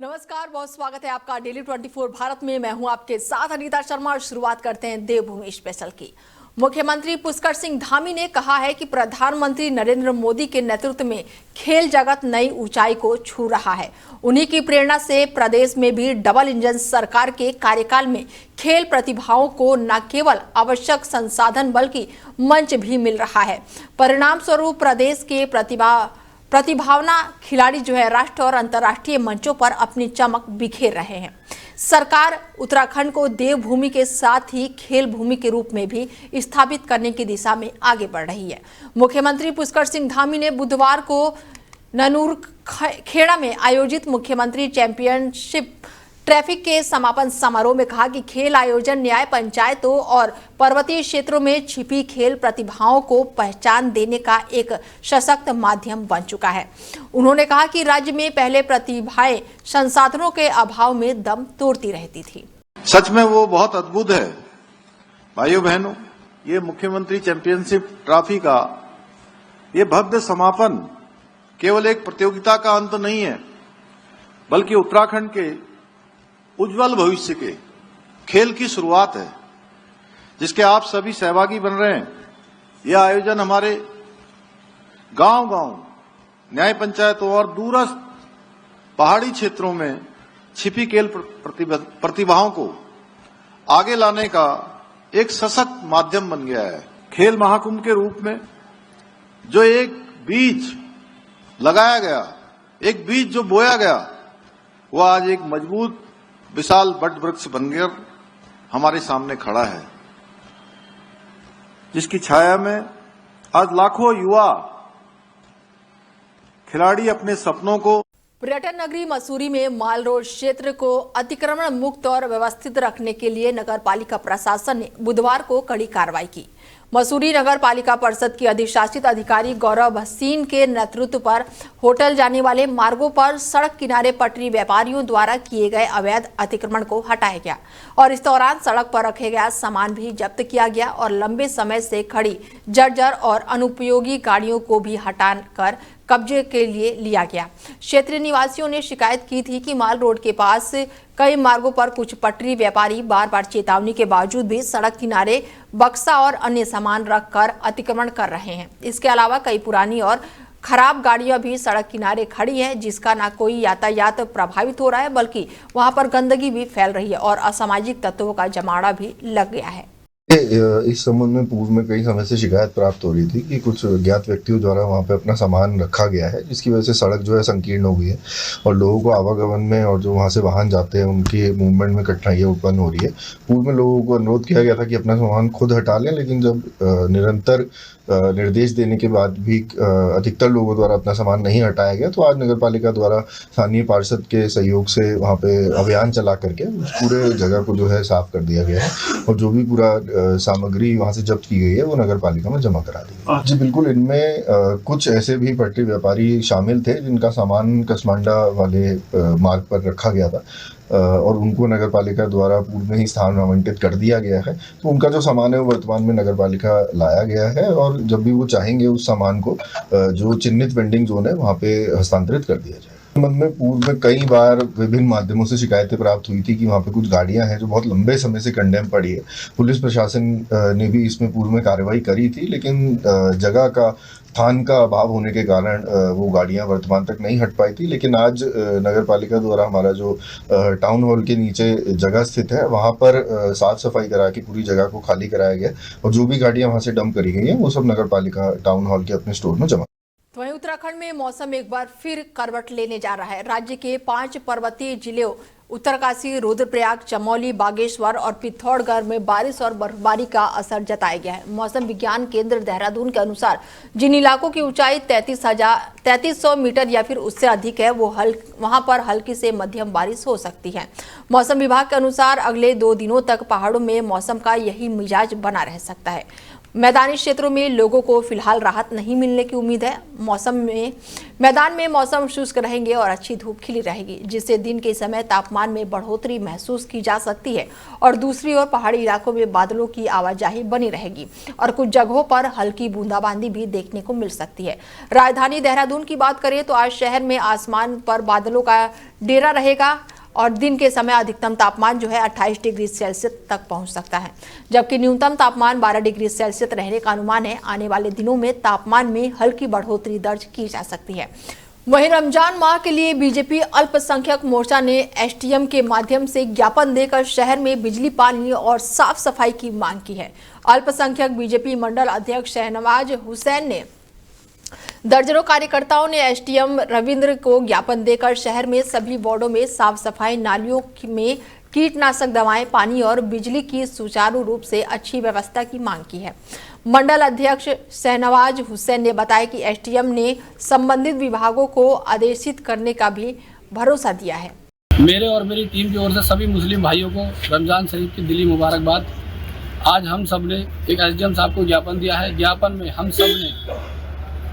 नमस्कार, बहुत स्वागत है आपका डेली 24 भारत में। मैं हूं आपके साथ अनीता शर्मा और शुरुआत करते हैं देवभूमि स्पेशल की। मुख्यमंत्री पुष्कर सिंह धामी ने कहा है कि प्रधानमंत्री नरेंद्र मोदी के नेतृत्व में खेल जगत नई ऊंचाई को छू रहा है। उन्हीं की प्रेरणा से प्रदेश में भी डबल इंजन सरकार के कार्यकाल में खेल प्रतिभाओं को न केवल आवश्यक संसाधन बल्कि मंच भी मिल रहा है। परिणाम स्वरूप प्रदेश के प्रतिभावान खिलाड़ी जो है राष्ट्रीय और अंतर्राष्ट्रीय मंचों पर अपनी चमक बिखेर रहे हैं। सरकार उत्तराखंड को देवभूमि के साथ ही खेल भूमि के रूप में भी स्थापित करने की दिशा में आगे बढ़ रही है। मुख्यमंत्री पुष्कर सिंह धामी ने बुधवार को ननूरखेड़ा में आयोजित मुख्यमंत्री चैंपियनशिप ट्रैफिक के समापन समारोह में कहा कि खेल आयोजन न्याय पंचायतों और पर्वतीय क्षेत्रों में छिपी खेल प्रतिभाओं को पहचान देने का एक सशक्त माध्यम बन चुका है। उन्होंने कहा कि राज्य में पहले प्रतिभाएं संसाधनों के अभाव में दम तोड़ती रहती थी। सच में वो बहुत अद्भुत है। भाइयों बहनों, ये मुख्यमंत्री चैंपियनशिप ट्रॉफी का ये भव्य समापन केवल एक प्रतियोगिता का अंत नहीं है, बल्कि उत्तराखंड के उज्जवल भविष्य के खेल की शुरुआत है, जिसके आप सभी सहभागी बन रहे हैं। यह आयोजन हमारे गांव-गांव, न्याय पंचायतों और दूरस्थ पहाड़ी क्षेत्रों में छिपी खेल प्रतिभाओं को आगे लाने का एक सशक्त माध्यम बन गया है। खेल महाकुंभ के रूप में जो एक बीज लगाया गया, एक बीज जो बोया गया, वह आज एक मजबूत विशाल वट वृक्ष बनकर हमारे सामने खड़ा है, जिसकी छाया में आज लाखों युवा खिलाड़ी अपने सपनों को। पर्यटन नगरी मसूरी में माल रोड क्षेत्र को अतिक्रमण मुक्त और व्यवस्थित रखने के लिए नगर पालिका प्रशासन ने बुधवार को कड़ी कार्रवाई की। मसूरी नगर पालिका परिषद की अधिशासित अधिकारी गौरव भसीन के नेतृत्व पर होटल जाने वाले मार्गों पर सड़क किनारे पटरी व्यापारियों द्वारा किए गए अवैध अतिक्रमण को हटाया गया और इस दौरान सड़क पर रखे गया सामान भी जब्त किया गया और लंबे समय से खड़ी जर्जर और अनुपयोगी गाड़ियों को भी हटाकर कब्जे के लिए लिया गया। क्षेत्रीय निवासियों ने शिकायत की थी कि माल रोड के पास कई मार्गों पर कुछ पटरी व्यापारी बार बार चेतावनी के बावजूद भी सड़क किनारे बक्सा और अन्य सामान रखकर अतिक्रमण कर रहे हैं। इसके अलावा कई पुरानी और खराब गाड़ियां भी सड़क किनारे खड़ी हैं, जिसका ना कोई यातायात प्रभावित हो रहा है बल्कि वहां पर गंदगी भी फैल रही है और असामाजिक तत्वों का जमावड़ा भी लग गया है। इस संबंध में पूर्व में कई समय से शिकायत प्राप्त हो रही थी कि कुछ ज्ञात व्यक्तियों द्वारा वहां पे अपना सामान रखा गया है, जिसकी वजह से सड़क जो है संकीर्ण हो गई है और लोगों को आवागमन में और जो वहां से वाहन जाते हैं उनके मूवमेंट में कठिनाइयां उत्पन्न हो रही है। पूर्व में लोगों को अनुरोध किया गया था कि अपना सामान खुद हटा लें, लेकिन जब निरंतर निर्देश देने के बाद भी अधिकतर लोगों द्वारा अपना सामान नहीं हटाया गया, तो आज नगर पालिका द्वारा स्थानीय पार्षद के सहयोग से वहाँ पे अभियान चला करके उस पूरे जगह को जो है साफ कर दिया गया है और जो भी पूरा सामग्री वहाँ से जब्त की गई है वो नगर पालिका में जमा करा दी गई। जी बिल्कुल, इनमें कुछ ऐसे भी पटरी व्यापारी शामिल थे जिनका सामान कसमांडा वाले मार्ग पर रखा गया था और उनको नगर पालिका द्वारा पूर्व में ही स्थान आवंटित कर दिया गया है। तो उनका जो सामान है वो वर्तमान में नगर पालिका लाया गया है और जब भी वो चाहेंगे उस सामान को जो चिन्हित वेंडिंग जोन है वहाँ पे हस्तांतरित कर दिया जाए। संबंध में पूर्व में कई बार विभिन्न माध्यमों से शिकायतें प्राप्त हुई थी कि वहाँ पे कुछ गाड़ियां हैं जो बहुत लंबे समय से कंडेम पड़ी है। पुलिस प्रशासन ने भी इसमें पूर्व में कार्रवाई करी थी, लेकिन जगह का स्थान का अभाव होने के कारण वो गाड़ियां वर्तमान तक नहीं हट पाई थी। लेकिन आज नगर पालिका द्वारा हमारा जो टाउन हॉल के नीचे जगह स्थित है वहाँ पर साफ सफाई करा के पूरी जगह को खाली कराया गया और जो भी गाड़ियां वहाँ से डंप करी गई हैं वो सब नगर पालिका टाउन हॉल के अपने स्टोर में जमा। वहीं उत्तराखंड में मौसम एक बार फिर करवट लेने जा रहा है। राज्य के 5 पर्वतीय जिलों उत्तरकाशी, रुद्रप्रयाग, चमोली, बागेश्वर और पिथौरागढ़ में बारिश और बर्फबारी का असर जताया गया है। मौसम विज्ञान केंद्र देहरादून के अनुसार जिन इलाकों की ऊंचाई 3300 मीटर या फिर उससे अधिक है वहां पर हल्की से मध्यम बारिश हो सकती है। मौसम विभाग के अनुसार अगले 2 दिनों तक पहाड़ों में मौसम का यही मिजाज बना रह सकता है। मैदानी क्षेत्रों में लोगों को फिलहाल राहत नहीं मिलने की उम्मीद है। मैदान में मौसम शुष्क रहेंगे और अच्छी धूप खिली रहेगी, जिससे दिन के समय तापमान में बढ़ोतरी महसूस की जा सकती है। और दूसरी ओर पहाड़ी इलाकों में बादलों की आवाजाही बनी रहेगी और कुछ जगहों पर हल्की बूंदाबांदी भी देखने को मिल सकती है। राजधानी देहरादून की बात करें तो आज शहर में आसमान पर बादलों का डेरा रहेगा और दिन के समय अधिकतम तापमान जो है 28 डिग्री सेल्सियस तक पहुंच सकता है, जबकि न्यूनतम तापमान 12 डिग्री सेल्सियस रहने का अनुमान है। आने वाले दिनों में तापमान में हल्की बढ़ोतरी दर्ज की जा सकती है। वहीं रमजान माह के लिए बीजेपी अल्पसंख्यक मोर्चा ने एसडीएम के माध्यम से ज्ञापन देकर शहर में बिजली, पानी और साफ सफाई की मांग की है। अल्पसंख्यक बीजेपी मंडल अध्यक्ष शहनवाज हुसैन ने दर्जनों कार्यकर्ताओं ने एसडीएम रविंद्र को ज्ञापन देकर शहर में सभी वार्डों में साफ सफाई, नालियों में कीटनाशक दवाएं, पानी और बिजली की सुचारू रूप से अच्छी व्यवस्था की मांग की है। मंडल अध्यक्ष शहनवाज हुसैन ने बताया कि एसडीएम ने संबंधित विभागों को आदेशित करने का भी भरोसा दिया है। मेरे और मेरी टीम की ओर से सभी मुस्लिम भाइयों को रमजान शरीफ की दिली मुबारकबाद। आज हम सब ने एक एसडीएम साहब को ज्ञापन दिया है। ज्ञापन में हम सब ने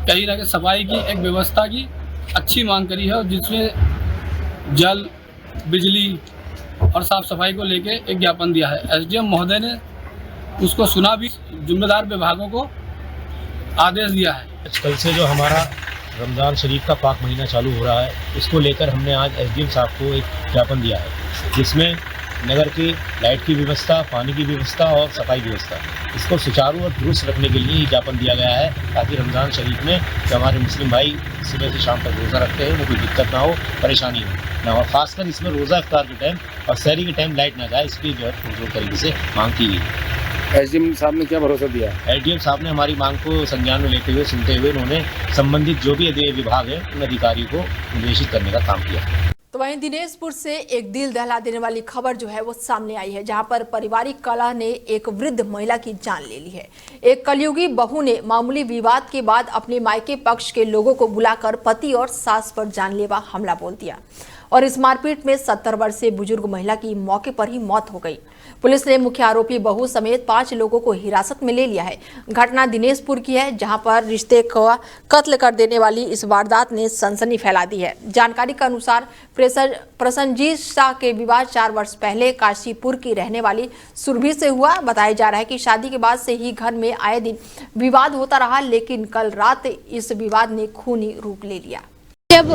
कहीं ना कहीं सफाई की एक व्यवस्था की अच्छी मांग करी है, और जिसमें जल, बिजली और साफ सफाई को लेके एक ज्ञापन दिया है। एसडीएम महोदय ने उसको सुना भी, जिम्मेदार विभागों को आदेश दिया है। कल से जो हमारा रमज़ान शरीफ का पाक महीना चालू हो रहा है, इसको लेकर हमने आज एसडीएम साहब को एक ज्ञापन दिया है, जिसमें नगर की लाइट की व्यवस्था, पानी की व्यवस्था और सफाई व्यवस्था, इसको सुचारू और दुरुस्त रखने के लिए ये ज्ञापन दिया गया है, ताकि रमज़ान शरीफ में जो हमारे मुस्लिम भाई सुबह से शाम तक रोज़ा रखते हैं उन्हें कोई दिक्कत ना हो, परेशानी हो ना हो। खासकर इसमें रोज़ा इफ्तार के टाइम और सहरी के टाइम लाइट ना जाए, इसकी जो है पुरजोर तरीके से मांग की गई। एसडीएम साहब ने क्या भरोसा दिया? एसडीएम साहब ने हमारी मांग को संज्ञान में लेते हुए, सुनते हुए, उन्होंने संबंधित जो भी विभाग है उन अधिकारियों को निर्देशित करने का काम किया। तो वहीं दिनेशपुर से एक दिल दहला देने वाली खबर जो है वो सामने आई है, जहां पर पारिवारिक कलह ने एक वृद्ध महिला की जान ले ली है। एक कलयुगी बहू ने मामूली विवाद के बाद अपने मायके पक्ष के लोगों को बुलाकर पति और सास पर जानलेवा हमला बोल दिया और इस मारपीट में 70 वर्षीय बुजुर्ग महिला की मौके पर ही मौत हो गई। पुलिस ने मुख्य आरोपी बहू समेत 5 लोगों को हिरासत में ले लिया है। घटना दिनेशपुर की है, जहां पर रिश्ते का कत्ल कर देने वाली इस वारदात ने सनसनी फैला दी है। जानकारी के अनुसार प्रसन्नजीत शाह के विवाह 4 वर्ष पहले काशीपुर की रहने वाली सुरभि से हुआ। बताया जा रहा है कि शादी के बाद से ही घर में आए दिन विवाद होता रहा, लेकिन कल रात इस विवाद ने खूनी रूप ले लिया। जब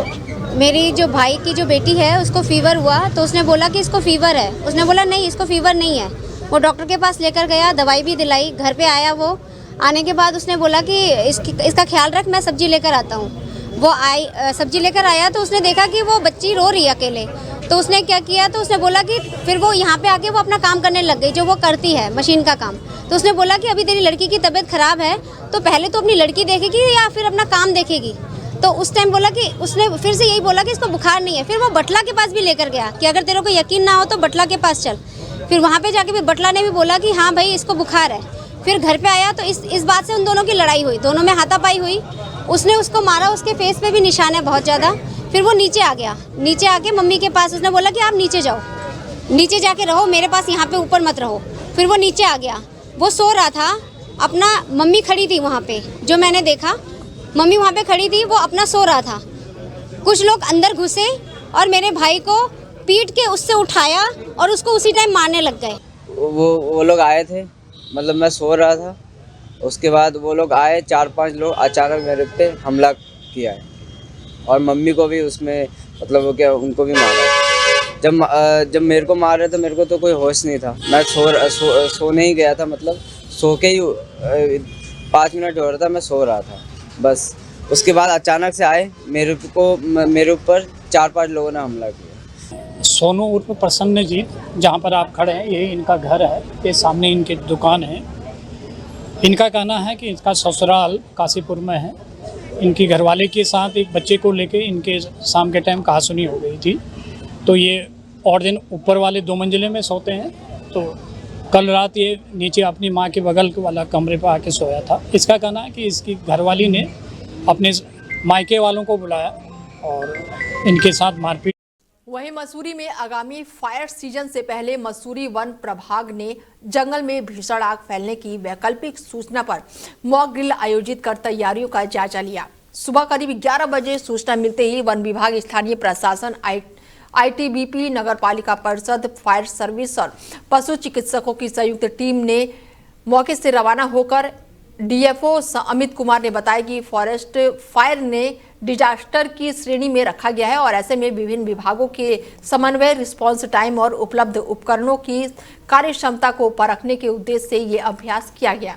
मेरी जो भाई की जो बेटी है उसको फीवर हुआ तो उसने बोला कि इसको फीवर है। उसने बोला नहीं, इसको फीवर नहीं है। वो डॉक्टर के पास लेकर गया, दवाई भी दिलाई। घर पे आया, वो आने के बाद उसने बोला कि इसका ख्याल रख, मैं सब्जी लेकर आता हूँ। वो आई, सब्जी लेकर आया तो उसने देखा कि वो बच्ची रो रही है अकेले। तो उसने क्या किया, तो उसने बोला कि फिर वो यहाँ पे आके वो अपना काम करने लग गई, जो वो करती है मशीन का काम। तो उसने बोला कि अभी तेरी लड़की की तबीयत खराब है, तो पहले तो अपनी लड़की देखेगी या फिर अपना काम देखेगी। तो उस टाइम बोला कि उसने फिर से यही बोला कि इसको बुखार नहीं है। फिर वो बटला के पास भी लेकर गया कि अगर तेरे को यकीन ना हो तो बटला के पास चल। फिर वहाँ पे जाके फिर बटला ने भी बोला कि हाँ भाई इसको बुखार है। फिर घर पे आया तो इस बात से उन दोनों की लड़ाई हुई, दोनों में हाथापाई हुई। उसने उसको मारा, उसके फेस पे भी निशान है बहुत ज़्यादा। फिर वो नीचे आ गया, नीचे आके मम्मी के पास उसने बोला कि आप नीचे जाओ, नीचे जाके रहो, मेरे पास यहाँ पे ऊपर मत रहो। फिर वो नीचे आ गया, वो सो रहा था अपना। मम्मी खड़ी थी वहाँ पे, जो मैंने देखा मम्मी वहाँ पे खड़ी थी, वो अपना सो रहा था। कुछ लोग अंदर घुसे और मेरे भाई को पीट के उससे उठाया और उसको उसी टाइम मारने लग गए। वो लोग आए थे, मतलब मैं सो रहा था। उसके बाद वो लोग आए, 4-5 लोग अचानक मेरे पे हमला किया है और मम्मी को भी उसमें मतलब वो क्या उनको भी मारा। जब मेरे को मार रहे थे, मेरे को तो कोई होश नहीं था। मैं सोने ही गया था, मतलब सो के ही 5 मिनट हो रहा था, मैं सो रहा था बस। उसके बाद अचानक से आए, मेरे ऊपर 4-5 लोगों ने हमला किया। सोनू उर्फ प्रसन्नजीत, जहाँ पर आप खड़े हैं, यही इनका घर है, ये सामने इनकी दुकान है। इनका कहना है कि इसका ससुराल काशीपुर में है। इनकी घरवाले के साथ एक बच्चे को लेके इनके शाम के टाइम कहासुनी हो गई थी। तो ये और दिन ऊपर वाले 2 मंजिले में सोते हैं, तो कल रात ये नीचे अपनी माँ के बगल वाला कमरे पर आके सोया था। इसका कहना है कि इसकी घरवाली ने अपने मायके वालों को बुलाया और इनके साथ मारपीट। वहीं मसूरी में आगामी फायर सीजन से पहले मसूरी वन प्रभाग ने जंगल में भीषण आग फैलने की वैकल्पिक सूचना पर मॉक ड्रिल आयोजित कर तैयारियों का जायजा लिया। सुबह करीब 11 बजे सूचना मिलते ही वन विभाग, स्थानीय प्रशासन, आईटीबीपी, नगर पालिका परिषद, फायर सर्विस और पशु चिकित्सकों की संयुक्त टीम ने मौके से रवाना होकर डीएफओ अमित कुमार ने बताया कि फॉरेस्ट फायर ने डिजास्टर की श्रेणी में रखा गया है और ऐसे में विभिन्न विभागों के समन्वय, रिस्पांस टाइम और उपलब्ध उपकरणों की कार्य क्षमता को परखने के उद्देश्य से ये अभ्यास किया गया।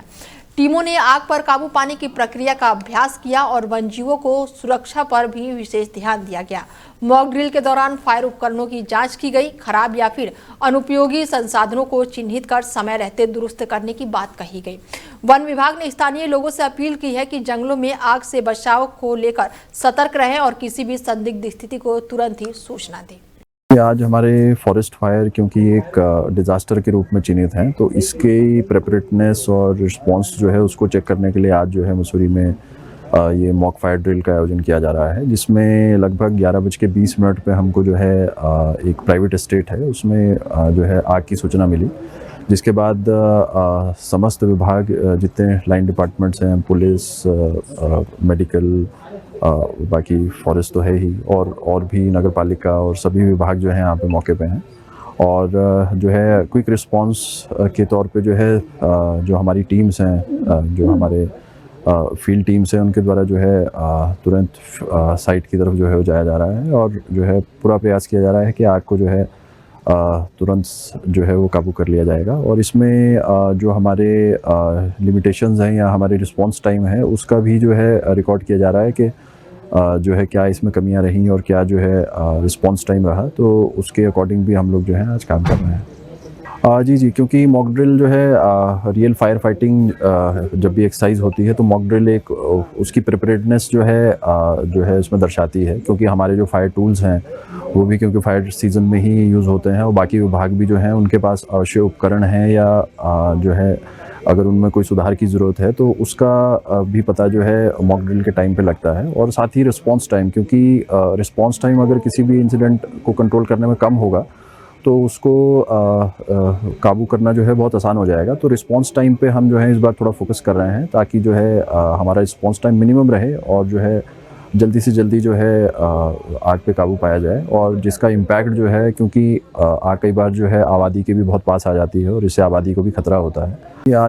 टीमों ने आग पर काबू पाने की प्रक्रिया का अभ्यास किया और वन्यजीवों को सुरक्षा पर भी विशेष ध्यान दिया गया। मॉक ड्रिल के दौरान फायर उपकरणों की जांच की गई। खराब या फिर अनुपयोगी संसाधनों को चिन्हित कर समय रहते दुरुस्त करने की बात कही गई। वन विभाग ने स्थानीय लोगों से अपील की है कि जंगलों में आग से बचाव को लेकर सतर्क रहें और किसी भी संदिग्ध स्थिति को तुरंत ही सूचना दें। आज हमारे फॉरेस्ट फायर क्योंकि एक डिज़ास्टर के रूप में चिन्हित हैं, तो इसके प्रिपरेटनेस और रिस्पांस जो है उसको चेक करने के लिए आज जो है मसूरी में ये मॉक फायर ड्रिल का आयोजन किया जा रहा है, जिसमें लगभग 11:20 पे हमको जो है एक प्राइवेट एस्टेट है उसमें जो है आग की सूचना मिली, जिसके बाद समस्त विभाग जितने लाइन डिपार्टमेंट्स हैं, पुलिस, मेडिकल, बाकी फॉरेस्ट तो है ही, और भी नगर पालिका और सभी विभाग जो हैं यहाँ पे मौके पे हैं। और जो है क्विक रिस्पांस के तौर पे जो है जो हमारी टीम्स हैं, जो हमारे फील्ड टीम्स हैं, उनके द्वारा जो है तुरंत साइट की तरफ जो है वो जाया जा रहा है और जो है पूरा प्रयास किया जा रहा है कि आग को जो है तुरंत जो है वो काबू कर लिया जाएगा। और इसमें जो हमारे लिमिटेशंस हैं या हमारे रिस्पांस टाइम है उसका भी जो है रिकॉर्ड किया जा रहा है कि जो है क्या इसमें कमियां रहीं और क्या जो है रिस्पांस टाइम रहा, तो उसके अकॉर्डिंग भी हम लोग जो है आज काम कर रहे हैं। जी, क्योंकि मॉक ड्रिल जो है रियल फायर फाइटिंग जब भी एक्सरसाइज होती है तो मॉक ड्रिल एक उसकी प्रिपरेटनेस जो है उसमें दर्शाती है, क्योंकि हमारे जो फायर टूल्स हैं वो भी क्योंकि फायर सीजन में ही यूज़ होते हैं और बाकी विभाग भी जो हैं उनके पास आवश्यक उपकरण हैं या जो है अगर उनमें कोई सुधार की ज़रूरत है तो उसका भी पता जो है मॉक ड्रिल के टाइम पे लगता है। और साथ ही रिस्पांस टाइम, क्योंकि रिस्पांस टाइम अगर किसी भी इंसिडेंट को कंट्रोल करने में कम होगा तो उसको काबू करना जो है बहुत आसान हो जाएगा। तो रिस्पांस टाइम पे हम जो है इस बार थोड़ा फोकस कर रहे हैं ताकि जो है हमारा रिस्पांस टाइम मिनिमम रहे और जो है जल्दी से जल्दी जो है आग पे काबू पाया जाए। और जिसका इम्पैक्ट जो है, क्योंकि आग कई बार जो है आबादी के भी बहुत पास आ जाती है और इससे आबादी को भी खतरा होता है।